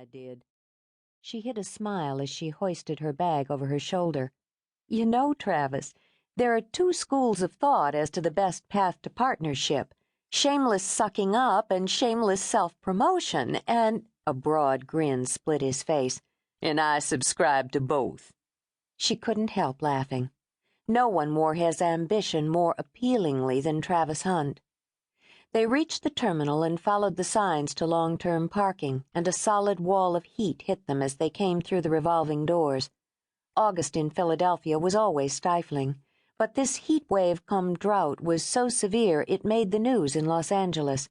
I did. She hid a smile as she hoisted her bag over her shoulder. You know, Travis, there are two schools of thought as to the best path to partnership. Shameless sucking up and shameless self-promotion, and a broad grin split his face. And I subscribe to both. She couldn't help laughing. No one wore his ambition more appealingly than Travis Hunt. They reached the terminal and followed the signs to long-term parking, and a solid wall of heat hit them as they came through the revolving doors. August in Philadelphia was always stifling, but this heat wave come drought was so severe it made the news in Los Angeles.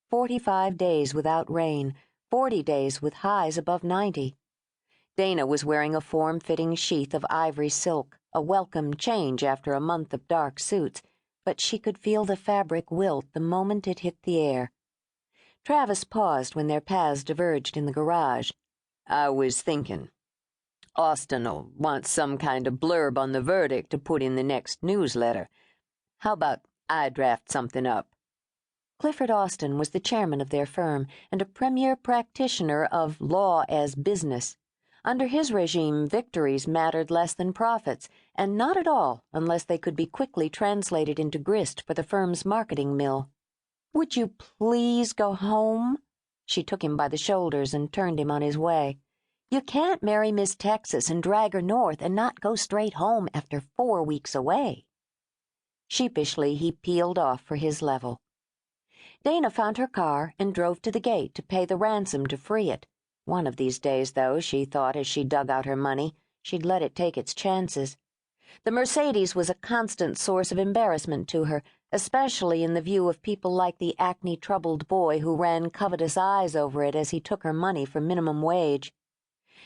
45 days without rain, 40 days with highs above 90. Dana was wearing a form-fitting sheath of ivory silk, a welcome change after a month of dark suits, but she could feel the fabric wilt the moment it hit the air. Travis paused when their paths diverged in the garage. I was thinking, Austin'll want some kind of blurb on the verdict to put in the next newsletter. How about I draft something up? Clifford Austin was the chairman of their firm and a premier practitioner of law as business. Under his regime, victories mattered less than profits, and not at all unless they could be quickly translated into grist for the firm's marketing mill. Would you please go home? She took him by the shoulders and turned him on his way. You can't marry Miss Texas and drag her north and not go straight home after 4 weeks away. Sheepishly, he peeled off for his level. Dana found her car and drove to the gate to pay the ransom to free it. One of these days, though, she thought as she dug out her money, she'd let it take its chances. The Mercedes was a constant source of embarrassment to her, especially in the view of people like the acne-troubled boy who ran covetous eyes over it as he took her money for minimum wage.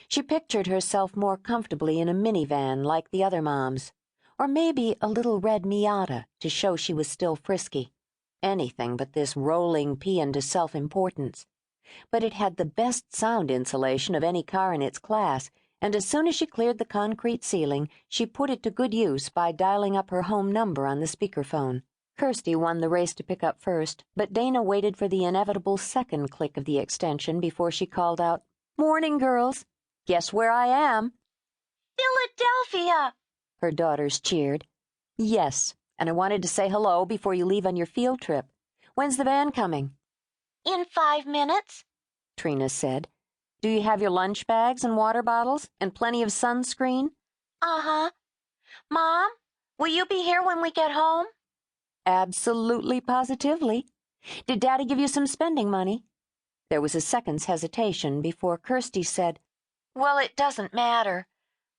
She pictured herself more comfortably in a minivan like the other moms, or maybe a little red Miata to show she was still frisky. Anything but this rolling paean to self-importance. But it had the best sound insulation of any car in its class, and as soon as she cleared the concrete ceiling, she put it to good use by dialing up her home number on the speakerphone. Kirsty won the race to pick up first, but Dana waited for the inevitable second click of the extension before she called out, "Morning, girls. Guess where I am?" "Philadelphia!" her daughters cheered. "Yes, and I wanted to say hello before you leave on your field trip. When's the van coming?" "In 5 minutes," Trina said. "Do you have your lunch bags and water bottles and plenty of sunscreen?" "Uh-huh. Mom, will you be here when we get home?" "Absolutely positively. Did Daddy give you some spending money?" There was a second's hesitation before Kirsty said, "Well, it doesn't matter.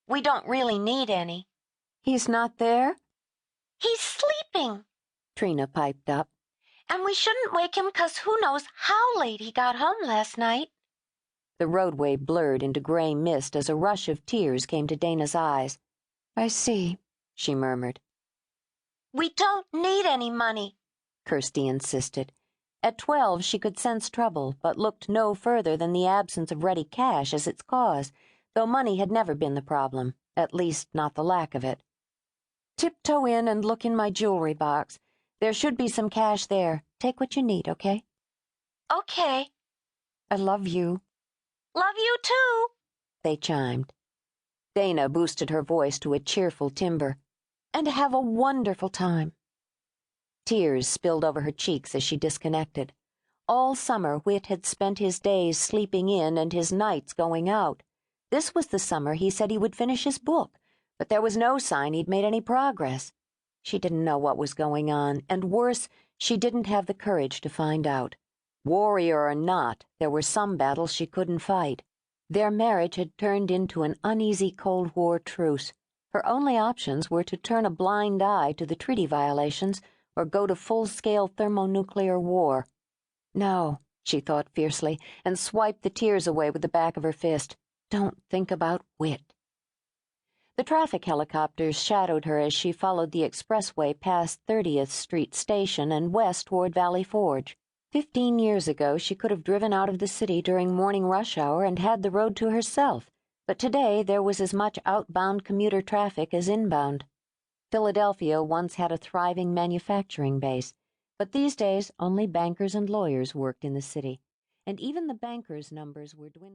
We don't really need any." "He's not there?" "He's sleeping," Trina piped up. "and we shouldn't wake him 'cause who knows how late he got home last night." The roadway blurred into gray mist as a rush of tears came to Dana's eyes. "I see," she murmured. "We don't need any money," Kirsty insisted. At 12 she could sense trouble, but looked no further than the absence of ready cash as its cause, though money had never been the problem, at least not the lack of it. "Tiptoe in and look in my jewelry box. There should be some cash there. Take what you need, okay?" "Okay. I love you." Love you too," they chimed. Dana boosted her voice to a cheerful timbre. "And have a wonderful time." Tears spilled over her cheeks as she disconnected. All summer Whit had spent his days sleeping in and his nights going out. This was the summer he said he would finish his book, but there was no sign he'd made any progress. She didn't know what was going on, and worse, she didn't have the courage to find out. Warrior or not, there were some battles she couldn't fight. Their marriage had turned into an uneasy Cold War truce. Her only options were to turn a blind eye to the treaty violations or go to full-scale thermonuclear war. "No," she thought fiercely, and swiped the tears away with the back of her fist. "Don't think about Whit." The traffic helicopters shadowed her as she followed the expressway past 30th Street Station and west toward Valley Forge. 15 years ago, she could have driven out of the city during morning rush hour and had the road to herself, but today there was as much outbound commuter traffic as inbound. Philadelphia once had a thriving manufacturing base, but these days only bankers and lawyers worked in the city, and even the bankers' numbers were dwindling.